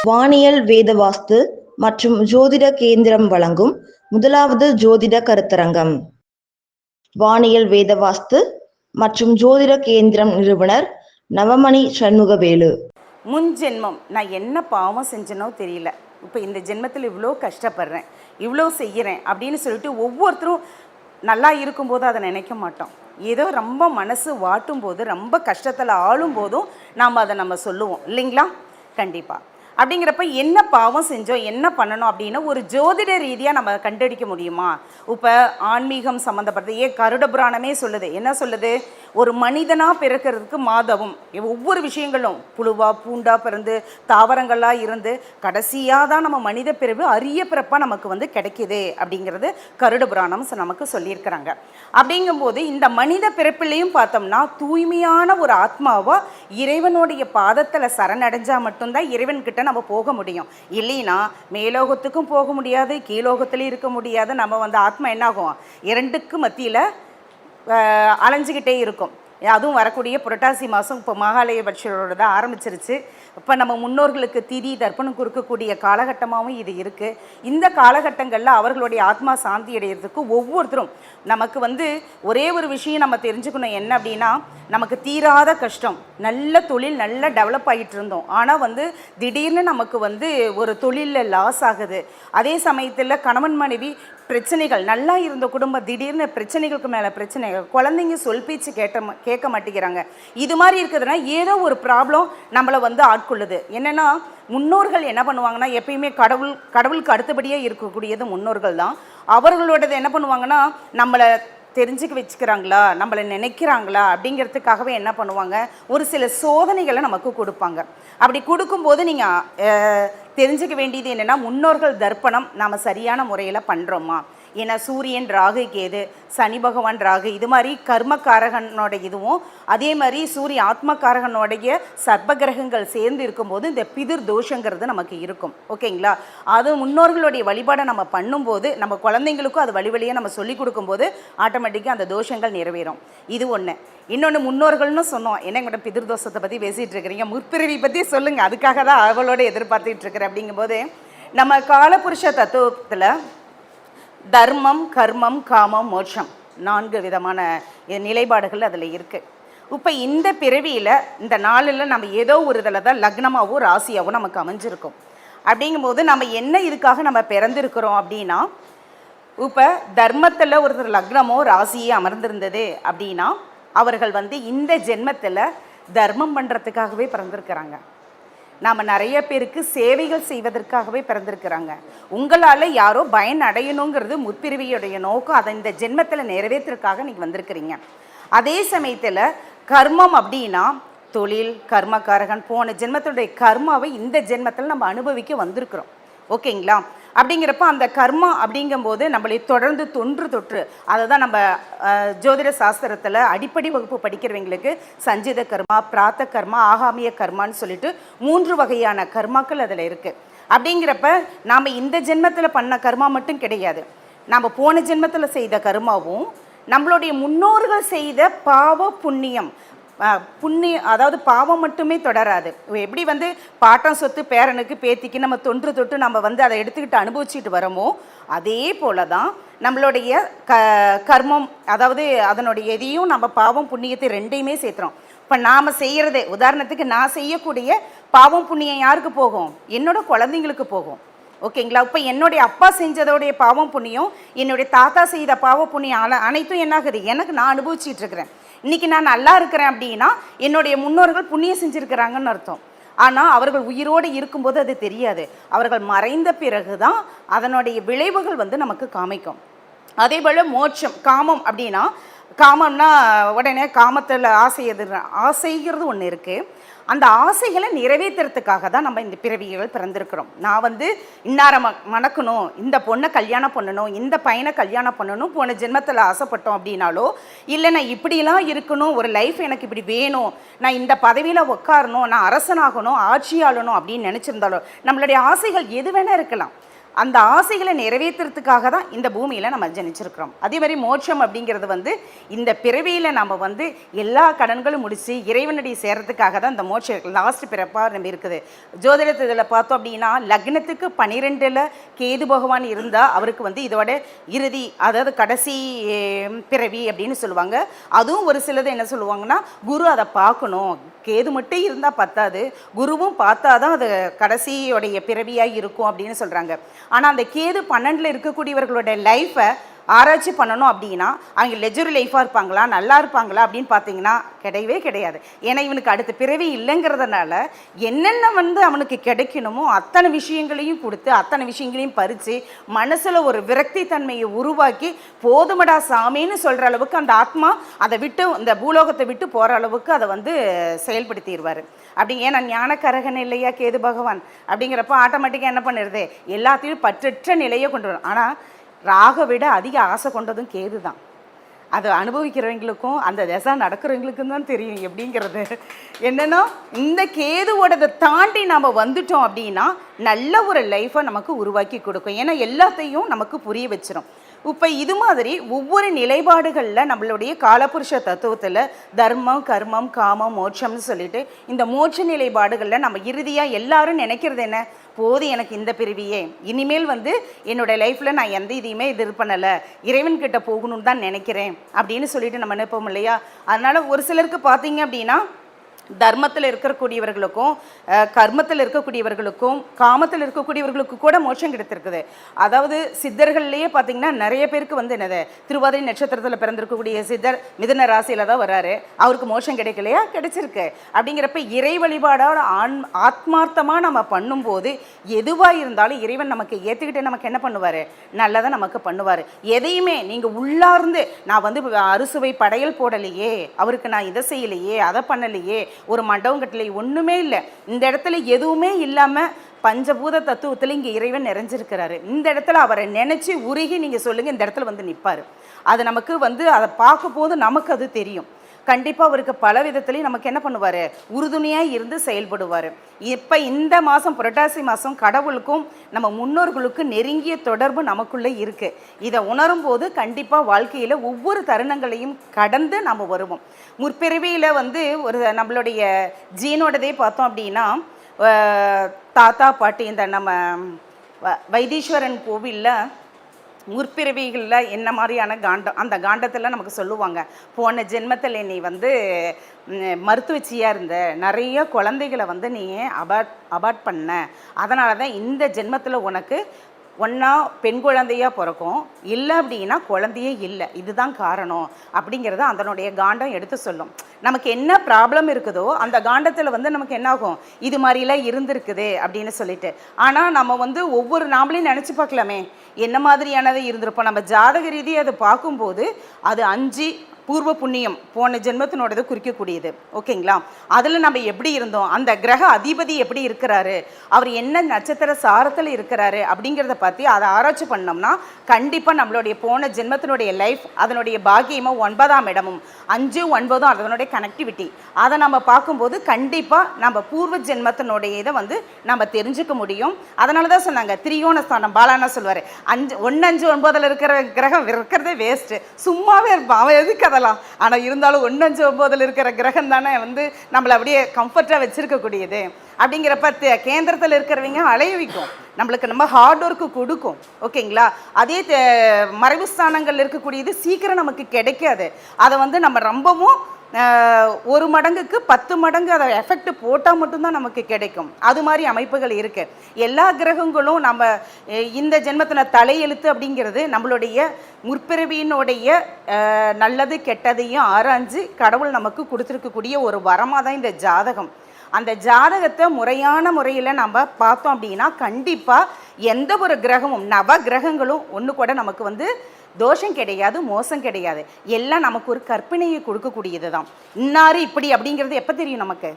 வானியல் வேத வாஸ்து மற்றும் ஜோதிட கேந்திரம் வழங்கும் முதலாவது ஜோதிட கருத்தரங்கம். வானியல் வேத வாஸ்து மற்றும் ஜோதிட கேந்திரம் நிறுவனர் நவமணி சண்முகவேலு. முன் ஜென்மம் நான் என்ன பாவம் செஞ்சனோ தெரியல, இப்போ இந்த ஜென்மத்தில் இவ்வளோ கஷ்டப்படுறேன், இவ்வளோ செய்கிறேன் அப்படின்னு சொல்லிட்டு ஒவ்வொருத்தரும் நல்லா இருக்கும்போது அதை நினைக்க மாட்டோம். ஏதோ ரொம்ப மனசு வாட்டும் போது, ரொம்ப கஷ்டத்தில் ஆளும் போதும் நாம் அதை நம்ம சொல்லுவோம் இல்லைங்களா? கண்டிப்பாக. அப்படிங்கிறப்ப என்ன பாவம் செஞ்சோம், என்ன பண்ணணும் அப்படின்னு ஒரு ஜோதிட ரீதியாக நம்ம கண்டடிக்க முடியுமா? இப்போ ஆன்மீகம் சம்மந்தப்பட்டது கருட புராணமே சொல்லுது. என்ன சொல்லுது? ஒரு மனிதனாக பிறக்கிறதுக்கு மாதவம், ஒவ்வொரு விஷயங்களும் புழுவா பூண்டா பிறந்து தாவரங்களாக இருந்து கடைசியாக தான் நம்ம மனித பிறப்பு அரிய பிறப்பாக நமக்கு கிடைக்கிது அப்படிங்கிறது கருட புராணம் நமக்கு சொல்லியிருக்கிறாங்க. அப்படிங்கும்போது இந்த மனித பிறப்பிலையும் பார்த்தோம்னா தூய்மையான ஒரு ஆத்மாவா இறைவனுடைய பாதத்தில் சரணடைஞ்சால் மட்டும்தான் இறைவன்கிட்ட நம்ம போக முடியும். இல்லைன்னா மேலோகத்துக்கும் போக முடியாது, கீழோகத்துலேயும் இருக்க முடியாது. நம்ம ஆத்மா என்னாகும், இரண்டுக்கு மத்தியில் அலைஞ்சிக்கிட்டே இருக்கும். அதுவும் வரக்கூடிய புரட்டாசி மாதம் இப்போ மகாலய பட்சரோட தான் ஆரம்பிச்சிருச்சு. இப்போ நம்ம முன்னோர்களுக்கு திதி தர்ப்பணம் கொடுக்கக்கூடிய காலகட்டமாகவும் இது இருக்குது. இந்த காலகட்டங்களில் அவர்களுடைய ஆத்மா சாந்தி அடைகிறதுக்கு ஒவ்வொருத்தரும் நமக்கு ஒரே ஒரு விஷயம் நம்ம தெரிஞ்சுக்கணும். என்ன அப்படின்னா, நமக்கு தீராத கஷ்டம், நல்ல தொழில் நல்லா டெவலப் ஆகிட்டு இருந்தோம், ஆனால் திடீர்னு நமக்கு ஒரு தொழிலில் லாஸ் ஆகுது. அதே சமயத்தில் கணவன் மனைவி பிரச்சனைகள், நல்லா இருந்த குடும்பம் திடீர்னு பிரச்சனைகளுக்கு மேலே பிரச்சனைகள், குழந்தைங்க சொல் பேச்சு கேட்க மாட்டேங்கிறாங்க. இது மாதிரி இருக்குதுன்னா ஏதோ ஒரு ப்ராப்ளம் நம்மளை ஆட்கொள்ளுது. என்னென்னா, முன்னோர்கள் என்ன பண்ணுவாங்கன்னா, எப்பயுமே கடவுளுக்கு அடுத்தபடியாக இருக்கக்கூடியது முன்னோர்கள் தான். அவர்களோடது என்ன பண்ணுவாங்கன்னா, நம்மளை தெரிஞ்சுக்க வச்சுக்கிறாங்களா, நம்மளை நினைக்கிறாங்களா அப்படிங்கிறதுக்காகவே என்ன பண்ணுவாங்க, ஒரு சில சோதனைகளை நமக்கு கொடுப்பாங்க. அப்படி கொடுக்கும்போது நீங்கள் தெரிஞ்சுக்க வேண்டியது என்னென்னா, முன்னோர்கள் தர்ப்பணம் நாம் சரியான முறையில் பண்ணுறோமா? ஏன்னா சூரியன் ராகு கேது, சனி பகவான் ராகு, இது மாதிரி கர்மக்காரகனோட இதுவும், அதே மாதிரி சூரிய ஆத்மக்காரகனுடைய சர்ப்ப கிரகங்கள் சேர்ந்து இருக்கும்போது இந்த பிதிர் தோஷங்கிறது நமக்கு இருக்கும். ஓகேங்களா? அது முன்னோர்களுடைய வழிபாடை நம்ம பண்ணும்போது, நம்ம குழந்தைங்களுக்கும் அது வழியாக நம்ம சொல்லிக் கொடுக்கும்போது ஆட்டோமேட்டிக்காக அந்த தோஷங்கள் நிறைவேறும். இது ஒன்று. இன்னொன்று, முன்னோர்கள்னு சொன்னோம். என்னங்கிட்ட பிதிர் தோஷத்தை பற்றி பேசிகிட்டு இருக்கிறீங்க, முற்பிறவி பற்றி சொல்லுங்கள், அதுக்காக தான் அவளோட எதிர்பார்த்துட்டு இருக்கிறேன். அப்படிங்கும்போது நம்ம காலபுருஷ தத்துவத்தில் தர்மம், கர்மம், காமம், மோட்சம் 4 விதமான நிலைப்பாடுகள் அதில் இருக்குது. இப்போ இந்த பிறவியில் இந்த நாளில் நம்ம ஏதோ ஒரு இதில் தான் லக்னமாகவும் ராசியாகவும் நமக்கு அமைஞ்சிருக்கும். அப்படிங்கும்போது நம்ம என்ன இதுக்காக நம்ம பிறந்திருக்கிறோம் அப்படின்னா, இப்போ தர்மத்தில் ஒருத்தர் லக்னமோ ராசியே அமர்ந்திருந்தது அப்படின்னா அவர்கள் இந்த ஜென்மத்தில் தர்மம் பண்ணுறதுக்காகவே பிறந்திருக்கிறாங்க. நாம் நிறைய பேருக்கு சேவைகள் செய்வதற்காகவே பிறந்திருக்கிறாங்க. உங்களால் யாரோ பயன் அடையணுங்கிறது முற்பிறவியுடைய நோக்கம். அதை இந்த ஜென்மத்தில் நிறைவேற்றுறதுக்காக நீங்கள் வந்திருக்கிறீங்க. அதே சமயத்தில் கர்மம் அப்படின்னா தொழில், கர்மக்காரகன், போன ஜென்மத்துடைய கர்மாவை இந்த ஜென்மத்தில் நம்ம அனுபவிக்க வந்திருக்கிறோம். ஓகேங்களா? அப்படிங்கிறப்ப அந்த கர்மா அப்படிங்கும்போது நம்மளை தொடர்ந்து தொற்று அதை தான் நம்ம ஜோதிட சாஸ்திரத்தில் அடிப்படை வகுப்பு படிக்கிறவங்களுக்கு சஞ்சித கர்மா, பிராத்த கர்மா, ஆகாமிய கர்மான்னு சொல்லிட்டு 3 வகையான கர்மாக்கள் அதில் இருக்குது. அப்படிங்கிறப்ப நாம் இந்த ஜென்மத்தில் பண்ண கர்மா மட்டும் கிடையாது, நம்ம போன ஜென்மத்தில் செய்த கர்மாவும் நம்மளுடைய முன்னோர்கள் செய்த பாவ புண்ணியம், அதாவது பாவம் மட்டுமே தொடராது. எப்படி பாட்டம் சொத்து பேரனுக்கு பேத்திக்கு நம்ம தொற்று நம்ம அதை எடுத்துக்கிட்டு அனுபவிச்சுட்டு வரோமோ, அதே போல தான் நம்மளுடைய கர்மம், அதாவது அதனுடைய எதையும் நம்ம பாவம் புண்ணியத்தை ரெண்டையுமே சேர்த்துறோம். இப்போ நாம் செய்கிறது, உதாரணத்துக்கு நான் செய்யக்கூடிய பாவம் புண்ணியம் யாருக்கு போகும்? என்னோட குழந்தைங்களுக்கு போகும். ஓகேங்களா? இப்போ என்னுடைய அப்பா செஞ்சதோடைய பாவம் புண்ணியம், என்னுடைய தாத்தா செய்த பாவ புண்ணியம் அனைத்தும் என்னாகுது, எனக்கு நான் அனுபவிச்சுட்டு இருக்கிறேன். இன்றைக்கி நான் நல்லா இருக்கிறேன் அப்படின்னா என்னுடைய முன்னோர்கள் புண்ணியம் செஞ்சுருக்கிறாங்கன்னு அர்த்தம். ஆனால் அவர்கள் உயிரோடு இருக்கும்போது அது தெரியாது. அவர்கள் மறைந்த பிறகு தான் அதனுடைய விளைவுகள் நமக்கு காமிக்கும். அதே போல் மோட்சம், காமம் அப்படின்னா, காமம்னா உடனே காமத்தில் ஆசைங்கிறது ஒன்று இருக்குது. அந்த ஆசைகளை நிறைவேற்றுறதுக்காக தான் நம்ம இந்த பிறவிகள் பிறந்திருக்கிறோம். நான் இன்னார மணக்கணும், இந்த பொண்ணை கல்யாணம் பண்ணணும், இந்த பையனை கல்யாணம் பண்ணணும் போன ஜென்மத்தில் ஆசைப்பட்டோம் அப்படின்னாலோ, இல்லை நான் இப்படிலாம் இருக்கணும், ஒரு லைஃப் எனக்கு இப்படி வேணும், நான் இந்த பதவியில் உட்காரணும், நான் அரசனாகணும், ஆட்சியாளணும் அப்படின்னு நினச்சிருந்தாலோ, நம்மளுடைய ஆசைகள் எது வேணால் இருக்கலாம். அந்த ஆசைகளை நிறைவேற்றுறதுக்காக தான் இந்த பூமியில் நம்ம ஜனிச்சிருக்கிறோம். அதே மாதிரி மோட்சம் அப்படிங்கிறது வந்து இந்த பிறவியில் நம்ம வந்து எல்லா கடன்களும் முடித்து இறைவனடி சேர்றதுக்காக தான் இந்த மோட்சம் லாஸ்ட் பிறப்பாக நம்ம இருக்குது. ஜோதிடத்தில் பார்த்தோம் அப்படின்னா லக்னத்துக்கு 12ல் கேது பகவான் இருந்தால் அவருக்கு வந்து இதோட இறுதி, அதாவது கடைசி பிறவி அப்படின்னு சொல்லுவாங்க. அதுவும் ஒரு சிலது என்ன சொல்லுவாங்கன்னா, குரு அதை பார்க்கணும், கேது மட்டும் இருந்தால் பத்தாது, குருவும் பார்த்தா தான் அது கடைசியோடைய பிறவியாக இருக்கும் அப்படின்னு சொல்கிறாங்க. ஆனால் அந்த கேது 12ல் இருக்கக்கூடியவர்களோட லைஃப்பை ஆராய்ச்சி பண்ணணும் அப்படின்னா அவங்க லெஜர் லைஃபாக இருப்பாங்களா, நல்லா இருப்பாங்களா அப்படின்னு பார்த்தீங்கன்னா கிடையவே கிடையாது. ஏன்னா இவனுக்கு அடுத்த பிறவி இல்லைங்கிறதுனால என்னென்ன வந்து அவனுக்கு கிடைக்கணுமோ அத்தனை விஷயங்களையும் கொடுத்து அத்தனை விஷயங்களையும் பறித்து மனசில் ஒரு விரக்தி தன்மையை உருவாக்கி போதுமடா சாமின்னு சொல்கிற அளவுக்கு அந்த ஆத்மா அதை விட்டு இந்த பூலோகத்தை விட்டு போகிற அளவுக்கு அதை வந்து செயல்படுத்திடுவார். அப்படி ஏன்னா ஞானக்கரகன் இல்லையா கேது பகவான், அப்படிங்கிறப்ப ஆட்டோமேட்டிக்காக என்ன பண்ணிடுது, எல்லாத்தையும் பற்றற்ற நிலையை கொண்டு வரும். ஆனால் ராக விட அதிக ஆசை கொண்டதும் கேது தான். அதை அனுபவிக்கிறவங்களுக்கும் அந்த தசை நடக்கிறவங்களுக்கும் தான் தெரியும் எப்படிங்கிறது. என்னென்னா இந்த கேதுவோடதை தாண்டி நாம் வந்துட்டோம் அப்படின்னா நல்ல ஒரு லைஃப்பை நமக்கு உருவாக்கி கொடுக்கும். ஏன்னா எல்லாத்தையும் நமக்கு புரிய வச்சிடும். இப்போ இது மாதிரி ஒவ்வொரு நிலைப்பாடுகளில் நம்மளுடைய காலபுருஷ தத்துவத்தில் தர்மம், கர்மம், காமம், மோட்சம்னு சொல்லிட்டு இந்த மோட்ச நிலைப்பாடுகளில் நம்ம இறுதியாக எல்லாரும் நினைக்கிறது என்ன, போது எனக்கு இந்த பிரிவியே, இனிமேல் வந்து என்னோடய லைஃப்பில் நான் எந்த இதையுமே இது பண்ணலை, இறைவன்கிட்ட போகணும்னு தான் நினைக்கிறேன் அப்படின்னு சொல்லிட்டு நம்ம நினைப்போம் இல்லையா. அதனால் ஒரு சிலருக்கு பார்த்தீங்க அப்படின்னா தர்மத்தில் இருக்கக்கூடியவர்களுக்கும் கர்மத்தில் இருக்கக்கூடியவர்களுக்கும் காமத்தில் இருக்கக்கூடியவர்களுக்கு கூட மோட்சம் கிடைத்திருக்குது. அதாவது சித்தர்கள்லேயே பார்த்தீங்கன்னா நிறைய பேருக்கு வந்து என்னது, திருவாதிரை நட்சத்திரத்தில் பிறந்திருக்கக்கூடிய சித்தர் மிதுன ராசியில் தான் வராரு, அவருக்கு மோட்சம் கிடைக்கலையா, கிடைச்சிருக்கு. அப்படிங்கிறப்ப இறை வழிபாடோட ஆத்மார்த்தமாக நம்ம பண்ணும்போது எதுவாக இருந்தாலும் இறைவன் நமக்கு ஏற்றுக்கிட்டு நமக்கு என்ன பண்ணுவார், நல்லதை நமக்கு பண்ணுவார். எதையுமே நீங்கள் உள்ளார்ந்து நான் வந்து அறுசுவை படையல் போடலையே, அவருக்கு நான் இதை செய்யலையே, அதை பண்ணலையே, ஒரு மண்டபம் கட்டலை, ஒன்றுமே இல்லை, இந்த இடத்துல எதுவுமே இல்லாமல் பஞ்சபூத தத்துவத்தில் இங்கே இறைவன் நிறைஞ்சிருக்கிறாரு. இந்த இடத்துல அவரை நினச்சி உருகி நீங்கள் சொல்லுங்கள், இந்த இடத்துல வந்து நிற்பார். அது நமக்கு வந்து அதை பார்க்கும் போது நமக்கு அது தெரியும். கண்டிப்பாக அவருக்கு பல விதத்துலேயும் நமக்கு என்ன பண்ணுவார், உறுதுணையாக இருந்து செயல்படுவார். இப்போ இந்த மாதம் புரட்டாசி மாதம் கடவுளுக்கும் நம்ம முன்னோர்களுக்கும் நெருங்கிய தொடர்பு நமக்குள்ளே இருக்குது. இதை உணரும் போது கண்டிப்பாக வாழ்க்கையில் ஒவ்வொரு தருணங்களையும் கடந்து நம்ம வருவோம். முற்பிறவியில் வந்து ஒரு நம்மளுடைய ஜீனோடதே பார்த்தோம் அப்படின்னா தாத்தா பாட்டி இந்த நம்ம வைத்தீஸ்வரன் கோவிலில் முற்பிறவிகளில் என்ன மாதிரியான காண்டம், அந்த காண்டத்தில் நமக்கு சொல்லுவாங்க, போன ஜென்மத்தில் நீ வந்து மருத்துவச்சியாக இருந்த, நிறைய குழந்தைகளை வந்து நீ அபார்ட் பண்ண, அதனால தான் இந்த ஜென்மத்தில் உனக்கு ஒன்றா பெண் குழந்தையாக பிறக்கும், இல்லை அப்படின்னா குழந்தையே இல்லை, இதுதான் காரணம் அப்படிங்கிறத அதனுடைய காண்டம் எடுத்து சொல்லும். நமக்கு என்ன ப்ராப்ளம் இருக்குதோ அந்த காண்டத்தில் வந்து நமக்கு என்ன ஆகும், இது மாதிரிலாம் இருந்திருக்குது அப்படின்னு சொல்லிட்டு. ஆனால் நம்ம வந்து ஒவ்வொரு நாமளையும் நினச்சி பார்க்கலாமே என்ன மாதிரியானது இருந்திருப்போம். நம்ம ஜாதக ரீதியை அதை பார்க்கும்போது அது 5 பூர்வ புண்ணியம் போன ஜென்மத்தினோடது குறிக்கக்கூடியது. ஓகேங்களா, அதில் நம்ம எப்படி இருந்தோம், அந்த கிரக அதிபதி எப்படி இருக்கிறாரு, அவர் என்ன நட்சத்திர சாரத்தில் இருக்கிறாரு அப்படிங்கிறத பற்றி அதை ஆராய்ச்சி பண்ணோம்னா கண்டிப்பாக நம்மளுடைய போன ஜென்மத்தினுடைய லைஃப், அதனுடைய பாக்கியமும் 9ஆம் இடமும் 5, 9 அதனுடைய கனெக்டிவிட்டி, அதை நம்ம பார்க்கும்போது கண்டிப்பாக நம்ம பூர்வ ஜென்மத்தினுடைய இதை வந்து நம்ம தெரிஞ்சுக்க முடியும். அதனால தான் சொன்னாங்க திரியோணஸ்தானம், பாலானா சொல்லுவார் 1, 5, 9 இருக்கிற கிரகம் இருக்கிறதே வேஸ்ட்டு, சும்மாவே இருப்பான் அவன், எதுக்கு அதெல்லாம். ஆனால் இருந்தாலும் 1, 5, 9 இருக்கிற கிரகம் தானே வந்து நம்மளை அப்படியே கம்ஃபர்ட்டாக வச்சுருக்கக்கூடியது. அப்படிங்கிறப்ப கேந்திரத்தில் இருக்கிறவங்க அலைய வைக்கும், நம்மளுக்கு நம்ம ஹார்ட் ஒர்க்கு கொடுக்கும். ஓகேங்களா, அதே மறைவு ஸ்தானங்கள் இருக்கக்கூடியது சீக்கிரம் நமக்கு கிடைக்காது. அதை வந்து நம்ம ரொம்பவும் 1 மடங்குக்கு 10 மடங்கு அதை எஃபெக்ட் போட்டால் மட்டும்தான் நமக்கு கிடைக்கும். அது மாதிரி அமைப்புகள் இருக்குது. எல்லா கிரகங்களும் நம்ம இந்த ஜென்மத்தின தலையெழுத்து அப்படிங்கிறது நம்மளுடைய முற்பிறவியினுடைய நல்லது கெட்டதையும் ஆராய்ஞ்சு கடவுள் நமக்கு கொடுத்துருக்கக்கூடிய ஒரு வரமாக தான் இந்த ஜாதகம். அந்த ஜாதகத்தை முறையான முறையில் நம்ம பார்த்தோம் அப்படின்னா கண்டிப்பாக எந்த ஒரு கிரகமும் நவ கிரகங்களும் ஒன்று கூட நமக்கு வந்து தோஷம் கிடையாது, மோசம் கிடையாது. எல்லாம் நமக்கு ஒரு கற்பனையை கொடுக்கக்கூடியது தான். இன்னாரு இப்படி அப்படிங்கிறது எப்போ தெரியும் நமக்கு,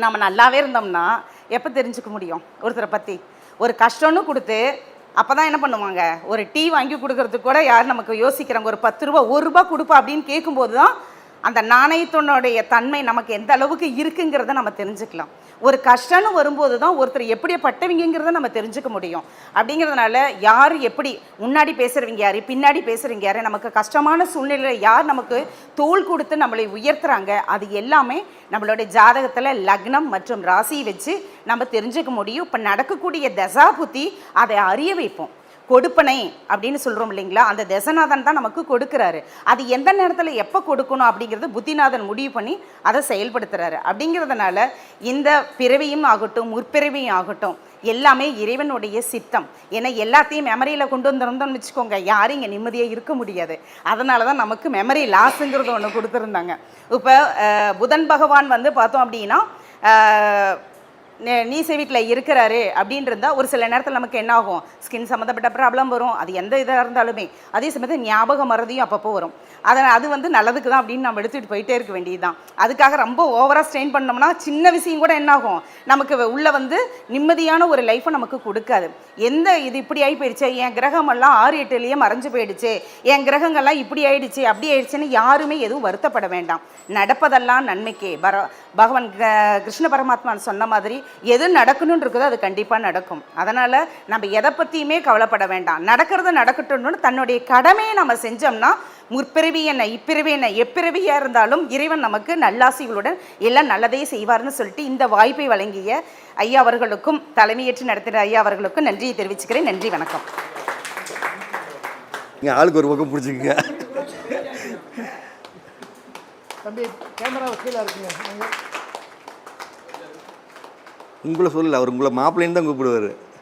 நம்ம நல்லாவே இருந்தோம்னா எப்போ தெரிஞ்சுக்க முடியும் ஒருத்தரை பற்றி. ஒரு கஷ்டம்னு கொடுத்து அப்போ தான் என்ன பண்ணுவாங்க, ஒரு டீ வாங்கி கொடுக்கறதுக்கு கூட யார் நமக்கு யோசிக்கிறாங்க, ஒரு 10 ரூபா 1 ரூபா கொடுப்பா அப்படின்னு கேட்கும்போது தான் அந்த நாணயத்தினுடைய தன்மை நமக்கு எந்த அளவுக்கு இருக்குங்கிறத நம்ம தெரிஞ்சுக்கலாம். ஒரு கஷ்டம்னு வரும்போது தான் ஒருத்தர் எப்படிப்பட்டவங்கிறத நம்ம தெரிஞ்சுக்க முடியும். அப்படிங்கிறதுனால யார் எப்படி முன்னாடி பேசுகிறவங்க யார், பின்னாடி பேசுகிறவங்க யார், நமக்கு கஷ்டமான சூழ்நிலையில் யார் நமக்கு தோள் கொடுத்து நம்மளை உயர்த்துறாங்க, அது எல்லாமே நம்மளுடைய ஜாதகத்தில் லக்னம் மற்றும் ராசியை வச்சு நம்ம தெரிஞ்சுக்க முடியும். இப்போ நடக்கக்கூடிய தசா புத்தி அதை அறிய வைப்போம். கொடுப்பனை அப்படின்னு சொல்கிறோம் இல்லைங்களா, அந்த தசநாதன் தான் நமக்கு கொடுக்குறாரு. அது எந்த நேரத்தில் எப்போ கொடுக்கணும் அப்படிங்கிறது புத்திநாதன் முடிவு பண்ணி அதை செயல்படுத்துகிறாரு. அப்படிங்கிறதுனால இந்த பிறவியும் ஆகட்டும் முற்பிறவியும் ஆகட்டும் எல்லாமே இறைவனுடைய சித்தம். ஏன்னா எல்லாத்தையும் மெமரியில் கொண்டு வந்திருந்தோம்னு வச்சுக்கோங்க, யாரும் இங்கே நிம்மதியாக இருக்க முடியாது. அதனால தான் நமக்கு மெமரி லாஸுங்கிறது ஒன்று கொடுத்துருந்தாங்க. இப்போ புதன் பகவான் வந்து பார்த்தோம் அப்படின்னா நீசை வீட்டில் இருக்கிறாரு அப்படின்ட்டு இருந்தால் ஒரு சில நேரத்தில் நமக்கு என்ன ஆகும், ஸ்கின் சம்மந்தப்பட்ட ப்ராப்ளம் வரும். அது எந்த இதாக இருந்தாலுமே அதே சமயத்தில் ஞாபக மறதியும் அப்பப்போ வரும். அது வந்து நல்லதுக்கு தான் அப்படின்னு நம்ம எடுத்துகிட்டு போயிட்டே இருக்க வேண்டியது தான். அதுக்காக ரொம்ப ஓவராக ஸ்ட்ரெயின் பண்ணோம்னா சின்ன விஷயம் கூட என்ன ஆகும், நமக்கு உள்ளே வந்து நிம்மதியான ஒரு லைஃப்பை நமக்கு கொடுக்காது. இது இப்படி ஆகி போயிடுச்சு, என் கிரகமெல்லாம் 6-8லேயே மறைஞ்சு போயிடுச்சு, என் கிரகங்கள்லாம் இப்படி ஆயிடுச்சு அப்படி ஆயிடுச்சுன்னு யாருமே எதுவும் வருத்தப்பட வேண்டாம். நடப்பதெல்லாம் நன்மைக்கே. பகவான் கிருஷ்ண பரமாத்மா சொன்ன மாதிரி எது நடக்கணும்னு இருக்குதோ அது கண்டிப்பாக நடக்கும். அதனால் நம்ம எதை பற்றியுமே கவலைப்பட வேண்டாம். நடக்கிறது நடக்கட்டும்னு தன்னுடைய கடமையை நம்ம செஞ்சோம்னா முற்பிறவி என்ன இப்பிறவி என்ன எப்பிறவியாக இருந்தாலும் இறைவன் நமக்கு நல்லாசிகளுடன் எல்லாம் நல்லதே செய்வார்னு சொல்லிட்டு இந்த வாய்ப்பை வழங்கிய ஐயா அவர்களுக்கும் தலைமையேற்று நடத்துகிற ஐயா அவர்களுக்கும் நன்றியை தெரிவிச்சுக்கிறேன். நன்றி, வணக்கம். ஆளுக்கு ஒரு பக்கம் பிடிச்சிக்கங்க. தம்பி கேமரா கீழே இருக்குங்க. உங்களை சொல்லல, அவர் உங்களை மாப்பிள்ளைன்னு தான் கூப்பிடுவார்.